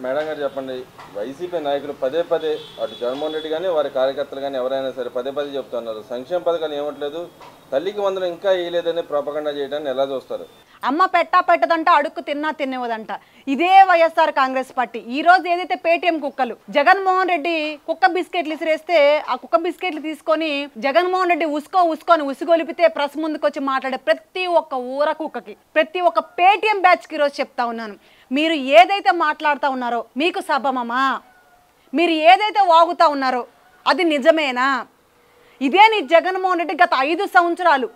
Madam గారు చెప్పండి, YCP నాయకులు పదే పదే అటు జగన్మోహన్ రెడ్డి కానీ వారి కార్యకర్తలు కానీ ఎవరైనా సరే పదే పదే చెప్తున్నారు సంక్షేమ పథకాలు ఏమట్లేదు, తల్లికి వందనం ఇంకా వేయలేదని ప్రోపగండా చేయడాన్ని ఎలా చూస్తారు? అమ్మ పెట్టా పెట్టదంట, అడుక్కు తిన్నా తినేవదంట. ఇదే వైఎస్ఆర్ కాంగ్రెస్ పార్టీ. ఈ రోజు ఏదైతే పేటీఎం కుక్కలు జగన్మోహన్ రెడ్డి కుక్క బిస్కెట్లు ఇసిరేస్తే ఆ కుక్క బిస్కెట్లు తీసుకొని జగన్మోహన్ రెడ్డి ఉసుకొని ఉసిగొలిపితే ప్రెస్ ముందుకు వచ్చి మాట్లాడే ప్రతి ఒక్క ఊర కుక్కకి, ప్రతి ఒక్క పేటీఎం బ్యాచ్కి ఈరోజు చెప్తా ఉన్నాను, మీరు ఏదైతే మాట్లాడుతూ ఉన్నారో మీకు సభమమా? మీరు ఏదైతే వాగుతూ ఉన్నారో అది నిజమేనా? ఇదే నీ జగన్మోహన్ రెడ్డి గత 5 సంవత్సరాలు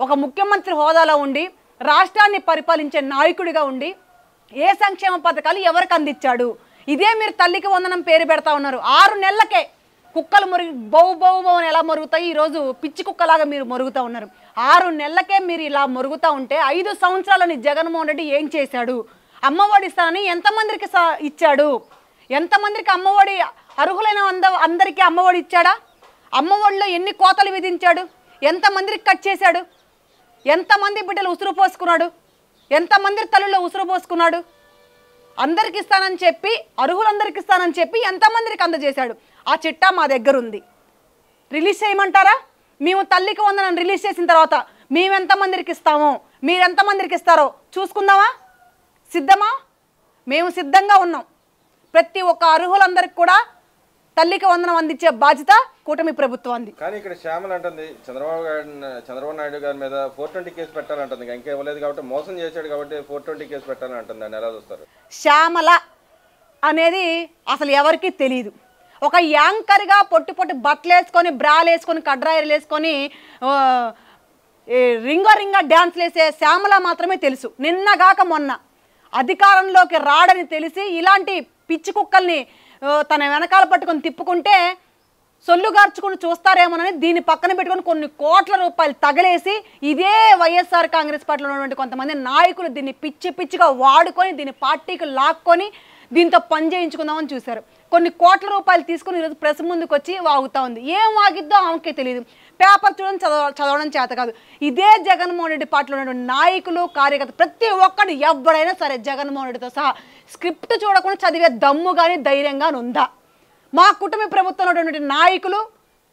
ఒక ముఖ్యమంత్రి హోదాలో ఉండి రాష్ట్రాన్ని పరిపాలించే నాయకుడిగా ఉండి ఏ సంక్షేమ పథకాలు ఎవరికి అందించాడు? ఇదే మీరు తల్లికి వందనం పేరు పెడతా ఉన్నారు. 6 నెలలకే కుక్కలు బౌ బౌ బౌ అని ఎలా మొరుగుతాయి, ఈరోజు పిచ్చి కుక్కలాగా మీరు మొరుగుతూ ఉన్నారు. 6 నెలలకే మీరు ఇలా మొరుగుతూ ఉంటే 5 సంవత్సరాలని జగన్మోహన్ రెడ్డి ఏం చేశాడు? అమ్మఒడి ఇస్తానని ఎంతమందికి ఇచ్చాడు? ఎంతమందికి అమ్మఒడి అర్హులైన అందరికీ అమ్మఒడి ఇచ్చాడా? అమ్మఒడిలో ఎన్ని కోతలు విధించాడు? ఎంతమందికి కట్ చేశాడు? ఎంతమంది బిడ్డలు ఉసురు పోసుకున్నాడు? ఎంతమంది తల్లుల్లో ఉసురు పోసుకున్నాడు? అందరికి ఇస్తానని చెప్పి, అర్హులందరికి ఇస్తానని చెప్పి ఎంతమందికి అందజేశాడు? ఆ చిట్టా మా దగ్గర ఉంది, రిలీజ్ చేయమంటారా? మేము తల్లికి వందనం రిలీజ్ చేసిన తర్వాత మేము ఎంతమందికి ఇస్తామో, మీరు ఎంతమందికి ఇస్తారో చూసుకుందామా? సిద్ధమా? మేము సిద్ధంగా ఉన్నాం. ప్రతి ఒక్క అర్హులందరికీ కూడా తల్లికి వందనం అందించే బాధ్యత కూటమి ప్రభుత్వం. కానీ ఇక్కడ శ్యామల అంటుంది చంద్రబాబు నాయుడు గారి మీద 420 కేసు పెట్టాలంటుంది, ఇంకా ఇవ్వలేదు కాబట్టి మోసం చేశాడు కాబట్టి 420 కేసు పెట్టాలంటుంది. అని ఎలా చూస్తారు? శ్యామల అనేది అసలు ఎవరికి తెలియదు. ఒక యాంకర్గా పొట్టి బట్టలు వేసుకొని, బ్రాలు వేసుకొని, కడ్రాయిలు వేసుకొని రింగా డ్యాన్స్లు వేసే శ్యామల మాత్రమే తెలుసు. నిన్నగాక మొన్న అధికారంలోకి రాడని తెలిసి ఇలాంటి పిచ్చి కుక్కల్ని తన వెనకాల పట్టుకొని తిప్పుకుంటే సొల్లు గార్చుకుని చూస్తారేమోనని దీన్ని పక్కన పెట్టుకొని కొన్ని కోట్ల రూపాయలు తగలేసి ఇదే వైఎస్ఆర్ కాంగ్రెస్ పార్టీలో ఉన్నటువంటి కొంతమంది నాయకులు దీన్ని పిచ్చిగా వాడుకొని దీన్ని పార్టీకి లాక్కొని దీంతో పని చేయించుకుందామని చూశారు. కొన్ని కోట్ల రూపాయలు తీసుకుని ఈరోజు ప్రెస్ ముందుకు వచ్చి వాగుతూ ఉంది. ఏం వాగిద్దో ఆమెకే తెలియదు. పేపర్ చూడడం చదవడం చేత కాదు. ఇదే జగన్మోహన్ రెడ్డి పార్టీలో ఉన్నటువంటి నాయకులు, కార్యకర్తలు ప్రతి ఒక్కడు ఎవరైనా సరే జగన్మోహన్ రెడ్డితో సహా స్క్రిప్ట్ చూడకుండా చదివే దమ్ము కానీ ధైర్యం కానీ ఉందా? మా కుటుంబ ప్రభుత్వంలో ఉన్నటువంటి నాయకులు,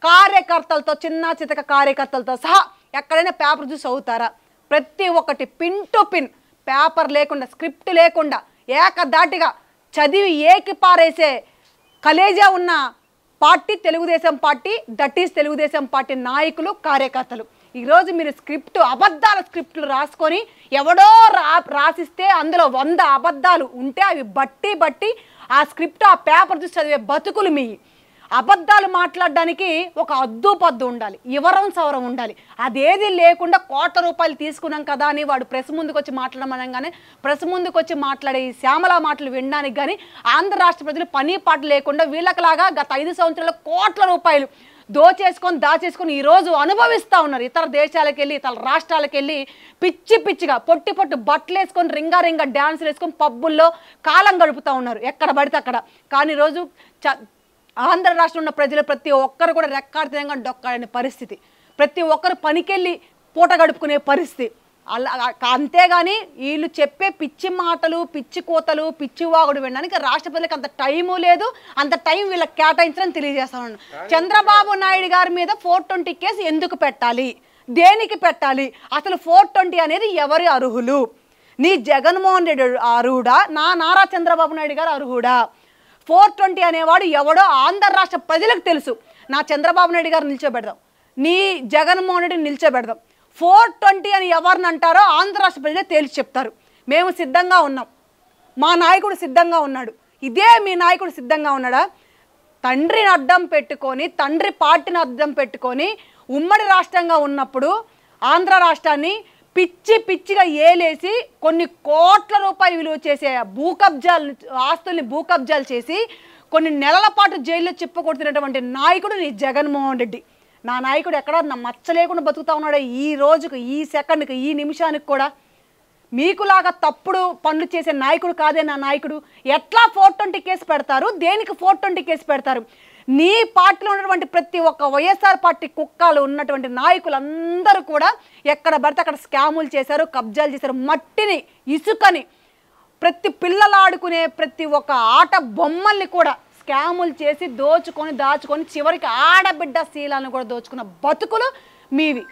కార్యకర్తలతో, చిన్న చితక కార్యకర్తలతో సహా ఎక్కడైనా పేపర్ చూసి చదువుతారా? ప్రతి ఒక్కటి పిన్ టు పిన్ పేపర్ లేకుండా, స్క్రిప్ట్ లేకుండా ఏకదాటిగా చదివి ఏకి పారేసే కలేజా ఉన్న party Telugu Desam party. That is Telugu Desam party నాయకులు, కార్యకర్తలు. ఈరోజు మీరు అబద్ధాల స్క్రిప్ట్లు రాసుకొని ఎవడో రాసిస్తే అందులో 100 అబద్ధాలు ఉంటే అవి బట్టి ఆ స్క్రిప్ట్, ఆ పేపర్ చూసి చదివే బతుకులు మీ. అబద్ధాలు మాట్లాడడానికి ఒక అద్దుపద్దు ఉండాలి, ఇవరం సవరం ఉండాలి. అదేది లేకుండా కోట్ల రూపాయలు తీసుకున్నాం కదా అని వాడు ప్రెస్ ముందుకు వచ్చి మాట్లాడమనగానే ప్రెస్ ముందుకు వచ్చి మాట్లాడే ఈ శ్యామల మాటలు వినడానికి కానీ ఆంధ్ర రాష్ట్ర ప్రజలు పని పాట లేకుండా వీళ్ళకిలాగా గత 5 సంవత్సరాల కోట్ల రూపాయలు దాచేసుకొని ఈరోజు అనుభవిస్తూ ఉన్నారు. ఇతర దేశాలకు వెళ్ళి, ఇతర రాష్ట్రాలకు వెళ్ళి పిచ్చిగా పొట్టి బట్టలు వేసుకొని రింగా డ్యాన్సులు వేసుకొని పబ్బుల్లో కాలం గడుపుతూ ఉన్నారు ఎక్కడ పడితే అక్కడ. కానీ ఈరోజు ఆంధ్ర రాష్ట్రంలో ఉన్న ప్రజలు ప్రతి ఒక్కరు కూడా రెక్కాడితేగా డొక్కాడనే పరిస్థితి. ప్రతి ఒక్కరు పనికెళ్ళి పూట గడుపుకునే పరిస్థితి. అలా అంతేగాని వీళ్ళు చెప్పే పిచ్చి మాటలు, పిచ్చి కోతలు, పిచ్చి వాగుడు వినడానికి రాష్ట్ర ప్రజలకు అంత టైము లేదు. అంత టైం వీళ్ళకి కేటాయించడం తెలియజేస్తా ఉన్నాను. చంద్రబాబు నాయుడు గారి మీద 420 కేసు ఎందుకు పెట్టాలి? దేనికి పెట్టాలి? అసలు 420 అనేది ఎవరి అర్హులు? నీ జగన్మోహన్ రెడ్డి అర్హుడా? నారా చంద్రబాబు నాయుడు గారు అర్హుడా? 420 అనేవాడు ఎవడో ఆంధ్ర రాష్ట్ర ప్రజలకు తెలుసు. నా చంద్రబాబు నాయుడు గారు నిల్చోబెడదాం, నీ జగన్మోహన్ రెడ్డిని నిల్చోబెడదాం. 420 అని ఎవరిని అంటారో ఆంధ్ర రాష్ట్ర ప్రజలే తేల్చి చెప్తారు. మేము సిద్ధంగా ఉన్నాం, మా నాయకుడు సిద్ధంగా ఉన్నాడు. ఇదే మీ నాయకుడు సిద్ధంగా ఉన్నాడా? తండ్రిని అడ్డం పెట్టుకొని, తండ్రి పార్టీని అడ్డం పెట్టుకొని ఉమ్మడి రాష్ట్రంగా ఉన్నప్పుడు ఆంధ్ర రాష్ట్రాన్ని పిచ్చిగా ఏలేసి కొన్ని కోట్ల రూపాయలు విలువ చేసే ఆస్తుల్ని భూకబ్జాలు చేసి కొన్ని నెలల పాటు జైల్లో చిప్పకొడుతున్నటువంటి నాయకుడు నీ జగన్మోహన్ రెడ్డి. నా నాయకుడు ఎక్కడ మచ్చ లేకుండా బతుకుతా ఉన్నాడే ఈ రోజుకు, ఈ సెకండ్కి, ఈ నిమిషానికి కూడా. మీకులాగా తప్పుడు పనులు చేసే నాయకుడు కాదే నా నాయకుడు. ఎట్లా 420 కేసు పెడతారు? దేనికి 420 కేసు పెడతారు? నీ పార్టీలో ఉన్నటువంటి ప్రతి ఒక్క వైఎస్ఆర్ పార్టీ కుక్కలు ఉన్నటువంటి నాయకులందరూ కూడా ఎక్కడ పడితే అక్కడ స్కాములు చేశారు, కబ్జాలు చేశారు. మట్టిని, ఇసుకని ప్రతి పిల్లలు ఆడుకునే ప్రతి ఒక్క ఆట బొమ్మల్ని కూడా స్కాములు చేసి దాచుకొని చివరికి ఆడబిడ్డ శీలాలను కూడా దోచుకున్న బతుకులు మీవి.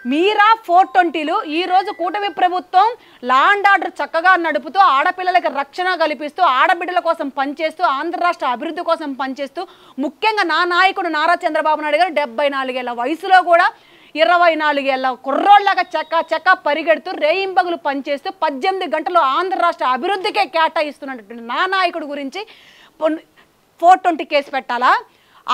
మీరా 420లు. ఈరోజు కూటమి ప్రభుత్వం లా అండ్ ఆర్డర్ చక్కగా నడుపుతూ ఆడపిల్లలకి రక్షణ కల్పిస్తూ ఆడబిడ్డల కోసం పనిచేస్తూ ఆంధ్ర రాష్ట్ర అభివృద్ధి కోసం పనిచేస్తూ ముఖ్యంగా నా నాయకుడు నారా చంద్రబాబు నాయుడు గారు 74 ఏళ్ల వయసులో కూడా 24 ఏళ్ల కుర్రోళ్ళగా చక్క పరిగెడుతూ రేయింబగులు పనిచేస్తూ 18 గంటలు ఆంధ్ర రాష్ట్ర అభివృద్ధికే కేటాయిస్తున్నటువంటి నా నాయకుడు గురించి 420 కేసు పెట్టాలా?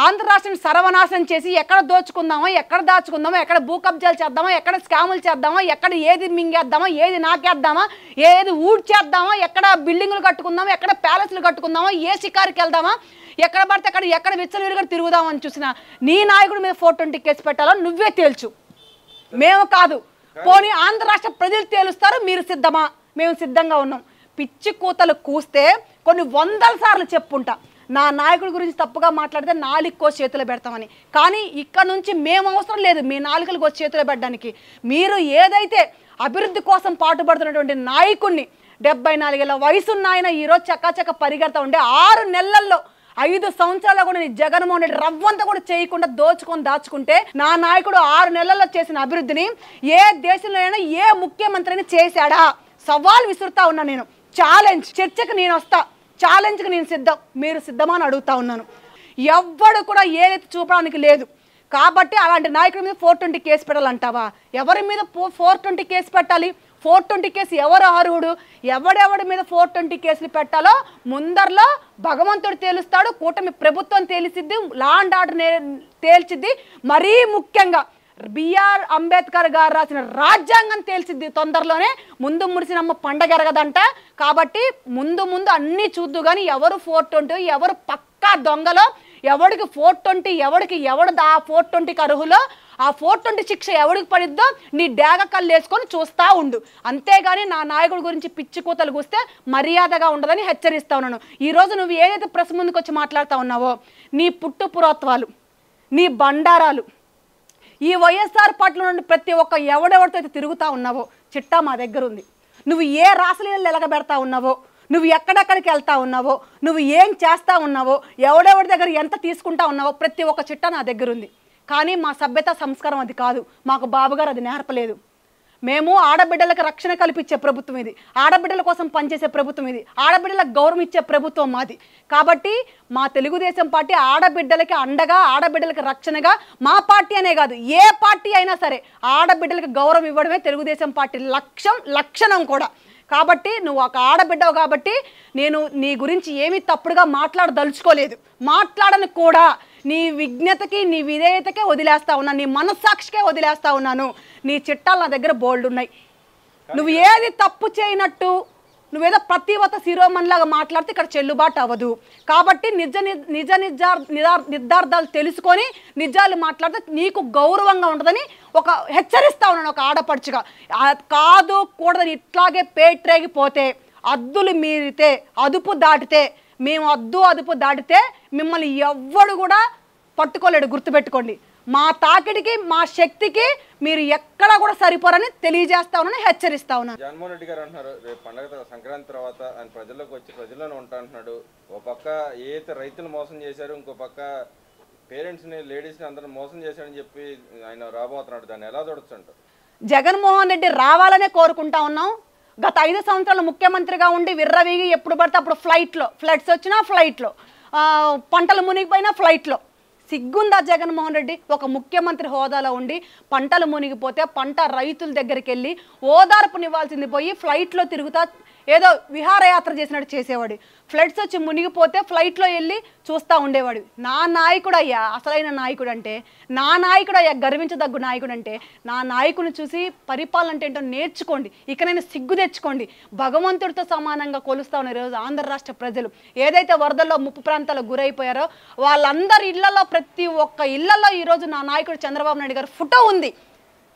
ఆంధ్ర రాష్ట్రాన్ని సర్వనాశనం చేసి ఎక్కడ దోచుకుందామో, ఎక్కడ దాచుకుందామో, ఎక్కడ భూ కబ్జాలు చేద్దామా, ఎక్కడ స్కాములు చేద్దామా, ఎక్కడ ఏది మింగేద్దామా, ఏది నాకేద్దామా, ఏది ఊడ్చేద్దామా, ఎక్కడ బిల్డింగులు కట్టుకుందామా, ఎక్కడ ప్యాలెస్లు కట్టుకుందామా, ఏ షికారుకి వెళ్దామా, ఎక్కడ పడితే అక్కడ ఎక్కడ విచ్చలవిడిగా తిరుగుదామని చూసిన నీ నాయకుడి మీద 420 కేసు పెట్టాలో నువ్వే తేల్చు, మేము కాదు. పోనీ ఆంధ్ర రాష్ట్ర ప్రజలు తేలుస్తారు, మీరు సిద్ధమా? మేము సిద్ధంగా ఉన్నాం. పిచ్చి కూతలు కూస్తే కొన్ని 100 సార్లు చెప్పుంటా నా నాయకుడి గురించి తప్పుగా మాట్లాడితే 4 కోసి చేతులు పెడతామని. కానీ ఇక్కడ నుంచి మేము అవసరం లేదు మీ 4 కోసి చేతులు పెట్టడానికి. మీరు ఏదైతే అభివృద్ధి కోసం పాటుపడుతున్నటువంటి నాయకుడిని 74 ఏళ్ల వయసున్న ఆయన ఈరోజు చక్కాచక్క పరిగెడతా ఉండే 6 నెలల్లో 5 సంవత్సరాల్లో కూడా నీ జగన్మోహన్ రెడ్డి రవ్వంతా కూడా చేయకుండా దాచుకుంటే నా నాయకుడు 6 నెలల్లో చేసిన అభివృద్ధిని ఏ దేశంలో అయినా ఏ ముఖ్యమంత్రిని చేశాడా? సవాల్ విసురుతా ఉన్నా నేను. ఛాలెంజ్, చర్చకు నేను వస్తా, ఛాలెంజ్కి నేను సిద్ధం, మీరు సిద్ధమా అని అడుగుతా ఉన్నాను. ఎవ్వడు కూడా ఏదైతే చూపడానికి లేదు. కాబట్టి అలాంటి నాయకుడి మీద 420 కేసు పెట్టాలంటావా? ఎవరి మీద 420 కేసు పెట్టాలి? 420 కేసు ఎవరు అర్హుడు? ఎవడెవడి మీద 420 కేసులు పెట్టాలో ముందర్లో భగవంతుడు తేలుస్తాడు, కూటమి ప్రభుత్వం తేలిసిద్ది, లా అండ్ ఆర్డర్ తేల్చిద్ది. మరీ ముఖ్యంగా బిఆర్ అంబేద్కర్ గారు రాసిన రాజ్యాంగం తేల్చిద్ది తొందరలోనే. ముందు మురిసినమ్మ పండగ ఎరగదంట. కాబట్టి ముందు అన్నీ చూద్దు. కానీ ఎవరు 420, ఎవరు పక్కా దొంగలో, ఎవడికి 420, ఎవడు ఆ 420కి అర్హులో, ఆ 420 శిక్ష ఎవడికి పడిద్దో నీ డాగ కళ్ళు వేసుకొని చూస్తూ ఉండు. అంతేగాని నా నాయకుడి గురించి పిచ్చి కూతలు కూస్తే మర్యాదగా ఉండదని హెచ్చరిస్తా ఉన్నాను. ఈరోజు నువ్వు ఏదైతే ప్రెస్ ముందుకు వచ్చి మాట్లాడుతూ ఉన్నావో, నీ పుట్టు పురాత్వాలు, నీ బండారాలు, ఈ వైఎస్ఆర్ పార్టీలో నుండి ప్రతి ఒక్క ఎవడెవరితో అయితే తిరుగుతూ ఉన్నావో చిట్టా మా దగ్గర ఉంది. నువ్వు ఏ రాసలీలలు ఎలగబెడతా ఉన్నావో, నువ్వు ఎక్కడెక్కడికి వెళ్తా ఉన్నావో, నువ్వు ఏం చేస్తూ ఉన్నావో, ఎవడెవరి దగ్గర ఎంత తీసుకుంటా ఉన్నావో ప్రతి ఒక్క చిట్టా నా దగ్గర ఉంది. కానీ మా సభ్యత సంస్కారం అది కాదు. మాకు బాబుగారు అది నేర్పలేదు. మేము ఆడబిడ్డలకు రక్షణ కల్పించే ప్రభుత్వం ఇది, ఆడబిడ్డల కోసం పనిచేసే ప్రభుత్వం ఇది, ఆడబిడ్డలకు గౌరవం ఇచ్చే ప్రభుత్వం మాది. కాబట్టి మా తెలుగుదేశం పార్టీ ఆడబిడ్డలకి అండగా, ఆడబిడ్డలకు రక్షణగా, మా పార్టీ అనే కాదు ఏ పార్టీ అయినా సరే ఆడబిడ్డలకు గౌరవం ఇవ్వడమే తెలుగుదేశం పార్టీ లక్షణం కూడా. కాబట్టి నువ్వు ఒక ఆడబిడ్డవు కాబట్టి నేను నీ గురించి ఏమీ తప్పుడుగా మాట్లాడదలుచుకోలేదు, మాట్లాడను కూడా. నీ విజ్ఞతకి, నీ విధేయతకే వదిలేస్తా ఉన్నా, నీ మనస్సాక్షికే వదిలేస్తా ఉన్నాను. నీ చిట్టాలు నా దగ్గర బోల్డ్ ఉన్నాయి. నువ్వు ఏది తప్పు చేయనట్టు, నువ్వేదో ప్రతివత శిరోమణిలాగా మాట్లాడితే ఇక్కడ చెల్లుబాటు అవ్వదు. కాబట్టి నిర్ధార్థాలు తెలుసుకొని నిజాలు మాట్లాడితే నీకు గౌరవంగా ఉంటుందని హెచ్చరిస్తా ఉన్నాను ఒక ఆడపడుచుగా. కాదు కూడదని ఇట్లాగే పేట్రేగిపోతే, అద్దులు మీరితే, అదుపు దాటితే, మేము అదుపు దాటితే మిమ్మల్ని ఎవ్వడు కూడా పట్టుకోలేడు. గుర్తుపెట్టుకోండి. మా తాకిడికి, మా శక్తికి మీరు ఎక్కడా కూడా సరిపోరని తెలియజేస్తా ఉన్నాను, హెచ్చరిస్తా ఉన్నాను. జగన్మోహన్ రెడ్డి గారు అంటున్నారు రేపు పండగ సంక్రాంతి తర్వాత ఆయన ప్రజల్లోకి వచ్చి ప్రజల్లోనే ఉంటా అంటున్నాడు. ఓ పక్క ఏదైతే రైతులు మోసం చేశారు, ఇంకో పక్క పేరెంట్స్ని, లేడీస్ని అందరూ మోసం చేశాడని చెప్పి ఆయన రాబోతున్నాడు. దాన్ని ఎలా చూడొచ్చు అంటారు? జగన్మోహన్ రెడ్డి రావాలనే కోరుకుంటా ఉన్నాం. గత 5 సంవత్సరాలు ముఖ్యమంత్రిగా ఉండి విర్రవీగి ఎప్పుడు పడితే అప్పుడు ఫ్లడ్స్ వచ్చినా ఫ్లైట్లో, పంటలు మునిగిపోయినా ఫ్లైట్లో. సిగ్గుందా జగన్మోహన్ రెడ్డి? ఒక ముఖ్యమంత్రి హోదాలో ఉండి పంటలు మునిగిపోతే రైతుల దగ్గరికి వెళ్ళి ఓదార్పునివ్వాల్సింది పోయి ఫ్లైట్లో తిరుగుతా ఏదో విహారయాత్ర చేసినట్టు చేసేవాడు. ఫ్లడ్స్ వచ్చి మునిగిపోతే ఫ్లైట్లో వెళ్ళి చూస్తూ ఉండేవాడు. నా నాయకుడయ్యా అసలైన నాయకుడు అంటే, నా నాయకుడయ్యా గర్వించదగ్గు నాయకుడు అంటే, నా నాయకుడిని చూసి పరిపాలన అంటే ఏంటో నేర్చుకోండి. ఇకనైనా సిగ్గు తెచ్చుకోండి. భగవంతుడితో సమానంగా కొలుస్తా ఉన్నారు ఈరోజు ఆంధ్ర రాష్ట్ర ప్రజలు. ఏదైతే వరదల్లో ముప్పు ప్రాంతాలకు గురైపోయారో వాళ్ళందరి ఇళ్లలో, ప్రతి ఒక్క ఇళ్లలో ఈరోజు నా నాయకుడు చంద్రబాబు నాయుడు గారు ఫోటో ఉంది.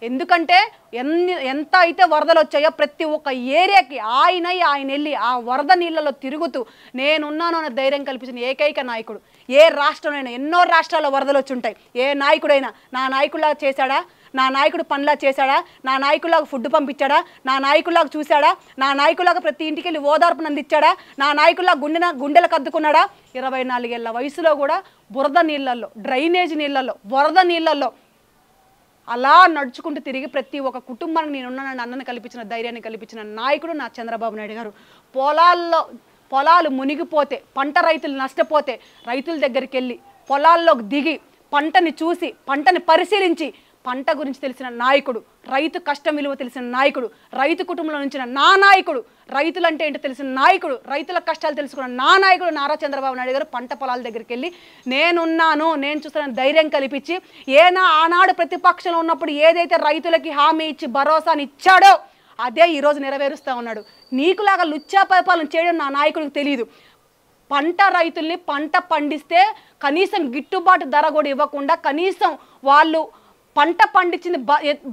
ఎందుకంటే ఎంత అయితే వరదలు వచ్చాయో ప్రతి ఒక్క ఏరియాకి ఆయన వెళ్ళి ఆ వరద నీళ్ళలో తిరుగుతూ నేనున్నాను అనే ధైర్యం కల్పించిన ఏకైక నాయకుడు. ఏ రాష్ట్రంలో, ఎన్నో రాష్ట్రాల్లో వరదలు వచ్చి ఉంటాయి. ఏ నాయకుడైనా నా నాయకుడిలా చేశాడా? నా నాయకుడు పనిలా చేశాడా, నా నాయకులాగా ఫుడ్ పంపించాడా, నా నాయకులాగా చూశాడా, నా నాయకులాగా ప్రతి ఇంటికి వెళ్ళి ఓదార్పును అందించాడా, నా నాయకులాగా గుండెలకు అద్దుకున్నాడా? 24 ఏళ్ల వయసులో కూడా బురద నీళ్ళల్లో, డ్రైనేజ్ నీళ్ళల్లో, వరద నీళ్ళల్లో అలా నడుచుకుంటూ తిరిగి ప్రతి ఒక్క కుటుంబానికి నేనున్నానని అన్నను కల్పించిన ధైర్యాన్ని కల్పించిన నాయకుడు నా చంద్రబాబు నాయుడు గారు. పొలాలు మునిగిపోతే, పంట రైతులు నష్టపోతే రైతుల దగ్గరికి వెళ్ళి పొలాల్లోకి దిగి పంటని చూసి, పంటని పరిశీలించి, పంట గురించి తెలిసిన నాయకుడు, రైతు కష్టం విలువ తెలిసిన నాయకుడు, రైతు కుటుంబంలో నుంచి నా నాయకుడు, రైతులంటే ఏంటో తెలిసిన నాయకుడు, రైతుల కష్టాలు తెలుసుకున్న నా నాయకుడు నారా చంద్రబాబు నాయుడు గారు పంట పొలాల దగ్గరికి వెళ్ళి నేనున్నాను, నేను చూస్తానని ధైర్యం కల్పించి, ఆనాడు ప్రతిపక్షంలో ఉన్నప్పుడు ఏదైతే రైతులకి హామీ ఇచ్చి భరోసాని ఇచ్చాడో అదే ఈరోజు నెరవేరుస్తూ ఉన్నాడు. నీకులాగా లుచ్చా పరిపాలన చేయడం నా నాయకుడికి తెలియదు. పంట రైతుల్ని పంట పండిస్తే కనీసం గిట్టుబాటు ధర కూడా ఇవ్వకుండా, కనీసం వాళ్ళు పంట పండించింది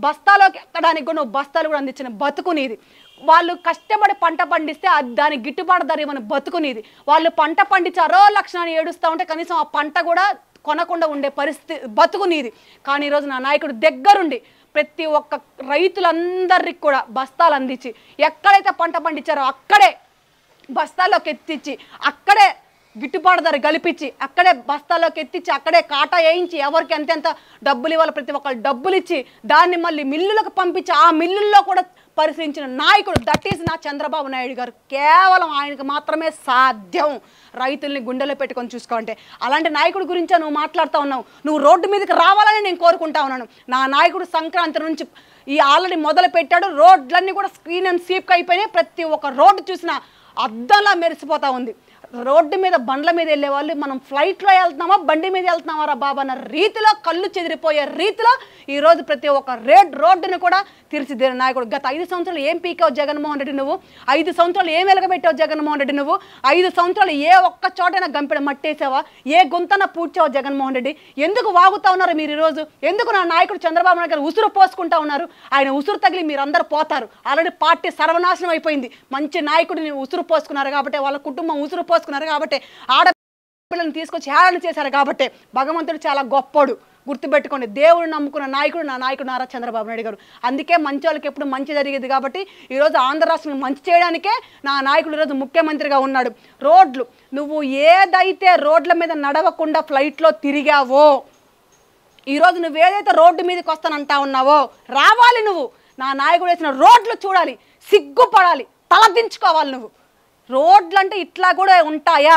బస్తాలోకి ఎక్కడానికి కూడా బస్తాలు కూడా అందించిన బతుకునేది. వాళ్ళు కష్టపడి పంట పండిస్తే దాని గిట్టుబాటు ధర ఇవ్వని బతుకునేది. వాళ్ళు పంట పండించి అరో లక్షణాన్ని ఏడుస్తూ ఉంటే కనీసం ఆ పంట కూడా కొనకుండా ఉండే పరిస్థితి బతుకునేది. కానీ ఈరోజు నా నాయకుడు దగ్గరుండి ప్రతి ఒక్క రైతులందరికి కూడా బస్తాలు అందించి, ఎక్కడైతే పంట పండించారో అక్కడే బస్తాల్లోకి ఎత్తించి, అక్కడే గిట్టుబాటు ధర కల్పించి, అక్కడే బస్తాల్లోకి ఎత్తించి, అక్కడే కాటా వేయించి, ఎవరికి ఎంతెంత డబ్బులు ఇవ్వాలి ప్రతి ఒక్కరు డబ్బులు ఇచ్చి, దాన్ని మళ్ళీ మిల్లులకు పంపించి, ఆ మిల్లుల్లో కూడా పరిశీలించిన నాయకుడు దట్ ఈస్ నా చంద్రబాబు నాయుడు గారు. కేవలం ఆయనకు మాత్రమే సాధ్యం రైతుల్ని గుండెలో పెట్టుకొని చూసుకోంటే. అలాంటి నాయకుడి గురించే నువ్వు మాట్లాడుతూ ఉన్నావు. నువ్వు రోడ్డు మీదకి రావాలని నేను కోరుకుంటా ఉన్నాను. నా నాయకుడు సంక్రాంతి నుంచి ఆల్రెడీ మొదలు పెట్టాడు. రోడ్లన్నీ కూడా స్క్రీన్ అండ్ స్వీప్ అయిపోయినాయి. ప్రతి ఒక్క రోడ్డు చూసినా అద్దంలా మెరిసిపోతా ఉంది. రోడ్డు మీద బండ్ల మీద వెళ్ళే వాళ్ళు మనం ఫ్లైట్లో వెళ్తున్నామా బండి మీద వెళ్తున్నామా రా బాబా అన్న రీతిలో, కళ్ళు చెదిరిపోయే రీతిలో ఈరోజు ప్రతి ఒక్క రోడ్డును కూడా తీర్చిదిద్దిన నాయకుడు. గత 5 సంవత్సరాలు ఏం పీకావు జగన్మోహన్ రెడ్డి నువ్వు? 5 సంవత్సరాలు ఏం వెలగబెట్టావు జగన్మోహన్ రెడ్డి నువ్వు? 5 సంవత్సరాలు ఏ ఒక్క చోటైనా గంపెడ మట్టేసావా? ఏ గొంతన పూడ్చావు జగన్మోహన్ రెడ్డి? ఎందుకు వాగుతా ఉన్నారు మీరు ఈరోజు? ఎందుకు నా నాయకుడు చంద్రబాబు నాయుడు గారు ఉసురు పోసుకుంటా ఉన్నారు? ఆయన ఉసురు తగిలి మీరందరూ పోతారు. ఆల్రెడీ పార్టీ సర్వనాశనం అయిపోయింది. మంచి నాయకుడిని ఉసురు పోసుకున్నారు కాబట్టి, వాళ్ళ కుటుంబం ఉసురు పోసుకున్నారు కాబట్టి, ఆడపిల్లని తీసుకొచ్చి హేళన చేశారు కాబట్టి, భగవంతుడు చాలా గొప్పోడు. గుర్తుపెట్టుకోండి, దేవుడు నమ్ముకున్న నాయకుడు నా నాయకుడు నారా చంద్రబాబు నాయుడు గారు. అందుకే మంచి వాళ్ళకి ఎప్పుడు మంచి జరిగేది కాబట్టి ఈరోజు ఆంధ్ర రాష్ట్రంలో మంచి చేయడానికే నా నాయకుడు ఈరోజు ముఖ్యమంత్రిగా ఉన్నాడు. రోడ్లు, నువ్వు ఏదైతే రోడ్ల మీద నడవకుండా ఫ్లైట్లో తిరిగావో, ఈరోజు నువ్వు ఏదైతే రోడ్డు మీదకి వస్తానంటా ఉన్నావో రావాలి. నువ్వు నా నాయకుడు వేసిన రోడ్లు చూడాలి, సిగ్గుపడాలి, తలదించుకోవాలి. నువ్వు రోడ్లు అంటే ఇట్లా కూడా ఉంటాయా?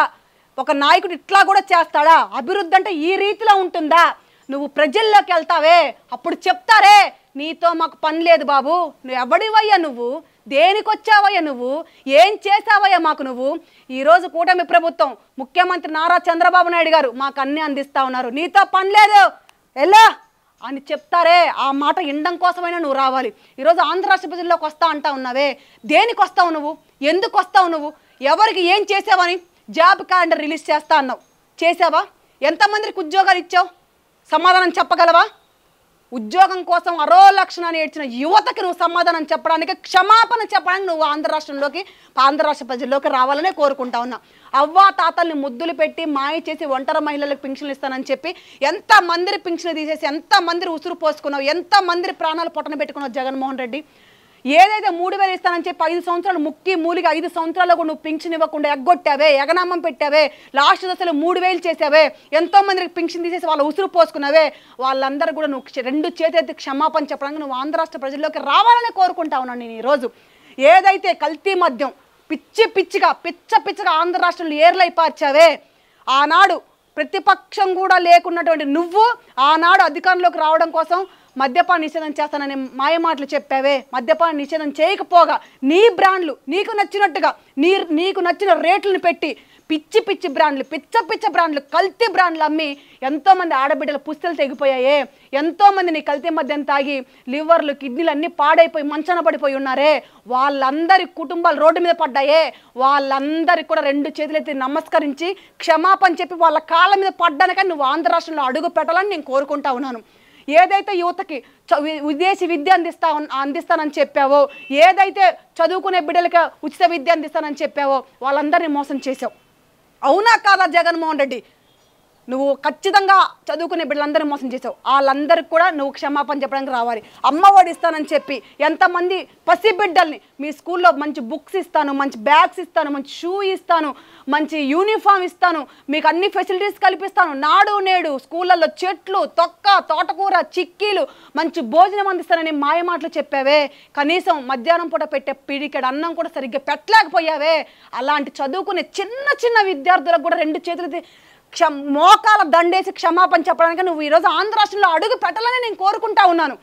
ఒక నాయకుడు ఇట్లా కూడా చేస్తాడా? అభివృద్ధి అంటే ఈ రీతిలో ఉంటుందా? నువ్వు ప్రజల్లోకి వెళ్తావే, అప్పుడు చెప్తారే నీతో మాకు పని లేదు బాబు, నువ్వు ఎవడివయ్యా, నువ్వు దేనికి వచ్చావయ్యా, నువ్వు ఏం చేసావయ్యా మాకు నువ్వు? ఈరోజు కూటమి ప్రభుత్వం, ముఖ్యమంత్రి నారా చంద్రబాబు నాయుడు గారు మాకు అన్నీ అందిస్తా ఉన్నారు. నీతో పని లేదు ఎలా అని చెప్తారే, ఆ మాట వినడం కోసమైనా నువ్వు రావాలి. ఈరోజు ఆంధ్ర రాష్ట్ర ప్రజల్లోకి వస్తా అంటా ఉన్నావే, దేనికి వస్తావు నువ్వు? ఎందుకు వస్తావు నువ్వు? ఎవరికి ఏం చేసావని? జాబ్ క్యాలెండర్ రిలీజ్ చేస్తా అన్నావు, చేసావా? ఎంతమందికి ఉద్యోగాలు ఇచ్చావు? సమాధానం చెప్పగలవా? ఉద్యోగం కోసం అరో లక్షణాన్ని ఏడ్చిన యువతకి నువ్వు సమాధానం చెప్పడానికి, క్షమాపణ చెప్పడానికి నువ్వు ఆంధ్ర రాష్ట్ర ప్రజల్లోకి రావాలనే కోరుకుంటా ఉన్నా. అవ్వా తాతల్ని ముద్దులు పెట్టి మాయ చేసి ఒంటరి మహిళలకు పింఛన్లు ఇస్తానని చెప్పి ఎంతమందిని పింఛన్లు తీసేసి ఎంతమందిని ఉసురు పోసుకున్నావు, ఎంతమంది ప్రాణాలు పొట్టన పెట్టుకున్నావు జగన్మోహన్ రెడ్డి. ఏదైతే 3000 ఇస్తానని చెప్పి 5 సంవత్సరాలు ముక్కి మూలిగా 5 సంవత్సరాల్లో కూడా నువ్వు పింఛన్ ఇవ్వకుండా ఎగ్గొట్టావే, ఎగనామం పెట్టావే, లాస్ట్ దశలో 3000 చేసావే, ఎంతో మందికి పింఛన్ తీసేసి వాళ్ళ ఉసురు పోసుకున్నావే. వాళ్ళందరూ కూడా నువ్వు 2 చేతులెత్తి క్షమాపణ చెప్పడానికి నువ్వు ఆంధ్ర రాష్ట్ర ప్రజల్లోకి రావాలని కోరుకుంటా ఉన్నాను నేను. ఈరోజు ఏదైతే కల్తీ మద్యం పిచ్చిగా ఆంధ్ర రాష్ట్రంలో ఏర్లై పార్చావే, ఆనాడు ప్రతిపక్షం కూడా లేకున్నటువంటి నువ్వు ఆనాడు అధికారంలోకి రావడం కోసం మద్యపాన నిషేధం చేస్తానని మాయమాటలు చెప్పావే. మద్యపాన నిషేధం చేయకపోగా నీ బ్రాండ్లు నీకు నచ్చినట్టుగా నీకు నచ్చిన రేట్లను పెట్టి పిచ్చి బ్రాండ్లు, పిచ్చ బ్రాండ్లు, కల్తీ బ్రాండ్లు అమ్మి ఎంతోమంది ఆడబిడ్డల పుస్తలు తెగిపోయాయే. ఎంతోమంది నీ కల్తీ మద్యం తాగి లివర్లు, కిడ్నీలు అన్నీ పాడైపోయి మంచాన పడిపోయి ఉన్నారే. వాళ్ళందరి కుటుంబాలు రోడ్డు మీద పడ్డాయే. వాళ్ళందరికీ కూడా 2 చేతులెత్తి నమస్కరించి క్షమాపణ చెప్పి వాళ్ళ కాళ్ళ మీద పడ్డానికని నువ్వు ఆంధ్ర రాష్ట్రంలో అడుగు పెట్టాలని నేను కోరుకుంటా ఉన్నాను. ఏదైతే యువతకి విదేశీ విద్య అందిస్తానని చెప్పావో, ఏదైతే చదువుకునే బిడ్డలకి ఉచిత విద్య అందిస్తానని చెప్పావో వాళ్ళందరినీ మోసం చేసావు. అవునా కాదా జగన్మోహన్ రెడ్డి? నువ్వు ఖచ్చితంగా చదువుకునే బిడ్డలందరూ మోసం చేసావు. వాళ్ళందరికీ కూడా నువ్వు క్షమాపణ చెప్పడానికి రావాలి. అమ్మఒడి ఇస్తానని చెప్పి ఎంతమంది పసిబిడ్డల్ని మీ స్కూల్లో మంచి బుక్స్ ఇస్తాను, మంచి బ్యాగ్స్ ఇస్తాను, మంచి షూ ఇస్తాను, మంచి యూనిఫామ్ ఇస్తాను, మీకు అన్ని ఫెసిలిటీస్ కల్పిస్తాను, నాడు నేడు స్కూళ్ళల్లో చెట్లు, తొక్క, తోటకూర, చిక్కీలు, మంచి భోజనం అందిస్తానని మాయ మాటలు చెప్పావే. కనీసం మధ్యాహ్నం పూట పెట్టే పిడికెడు అన్నం కూడా సరిగ్గా పెట్టలేకపోయావే. అలాంటి చదువుకునే చిన్న చిన్న విద్యార్థులకు కూడా 2 చేతులు మోకాల దండేసి క్షమాపణ చెప్పడానికి నువ్వు ఈరోజు ఆంధ్ర రాష్ట్రంలో అడుగు పెట్టాలని నేను కోరుకుంటా ఉన్నాను.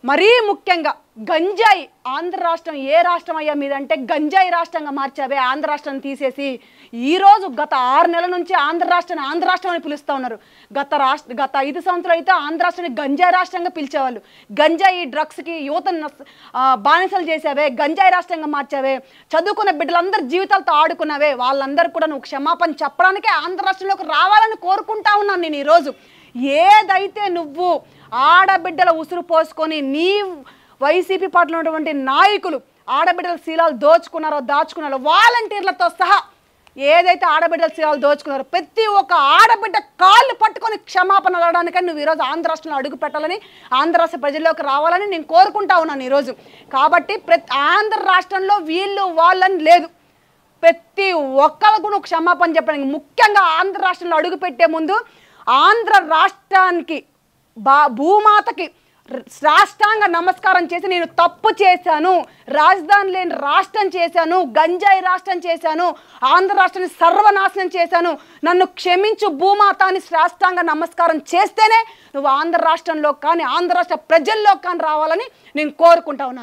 మరీ ముఖ్యంగా గంజాయి, ఆంధ్ర రాష్ట్రం ఏ రాష్ట్రం అయ్యా మీదంటే గంజాయి రాష్ట్రంగా మార్చావే ఆంధ్ర రాష్ట్రాన్ని తీసేసి. ఈరోజు గత 6 నెలల నుంచి ఆంధ్ర రాష్ట్రం అని పిలుస్తూ ఉన్నారు. గత 5 సంవత్సరాలు అయితే ఆంధ్ర రాష్ట్రాన్ని గంజాయి రాష్ట్రంగా పిలిచేవాళ్ళు. గంజాయి డ్రగ్స్కి యువతను బానిసలు చేసావే, గంజాయి రాష్ట్రంగా మార్చావే, చదువుకున్న బిడ్డలందరి జీవితాలతో ఆడుకున్నావే. వాళ్ళందరూ కూడా నువ్వు క్షమాపణ చెప్పడానికే ఆంధ్ర రాష్ట్రంలోకి రావాలని కోరుకుంటా ఉన్నాను నేను ఈరోజు. ఏదైతే నువ్వు ఆడబిడ్డల ఉసురు పోసుకొని నీ వైసీపీ పార్టీలో ఉన్నటువంటి నాయకులు ఆడబిడ్డల శీలాలు దాచుకున్నారో వాలంటీర్లతో సహా ఏదైతే ఆడబిడ్డల శీలాలు దోచుకున్నారో ప్రతి ఒక్క ఆడబిడ్డ కాళ్ళు పట్టుకొని క్షమాపణ అడగడానికని నువ్వు ఈరోజు ఆంధ్ర రాష్ట్రంలో అడుగు పెట్టాలని, ఆంధ్ర రాష్ట్ర ప్రజల్లోకి రావాలని నేను కోరుకుంటా ఉన్నాను ఈరోజు. కాబట్టి ఆంధ్ర రాష్ట్రంలో వీళ్ళు వాళ్ళని లేదు, ప్రతి ఒక్కరికి నువ్వు క్షమాపణ చెప్పడానికి, ముఖ్యంగా ఆంధ్ర రాష్ట్రంలో అడుగు పెట్టే ముందు ఆంధ్ర రాష్ట్రానికి భూమాతకి రాష్ట్రాంగ నమస్కారం చేసి నేను తప్పు చేశాను, రాజధాని లేని రాష్ట్రం చేశాను, గంజాయి రాష్ట్రం చేశాను, ఆంధ్ర రాష్ట్రాన్ని సర్వనాశనం చేశాను, నన్ను క్షమించు భూమాత అని రాష్ట్రాంగ నమస్కారం చేస్తేనే నువ్వు ఆంధ్ర రాష్ట్రంలో కానీ ఆంధ్ర రాష్ట్ర ప్రజల్లో కానీ రావాలని నేను కోరుకుంటా ఉన్నాను.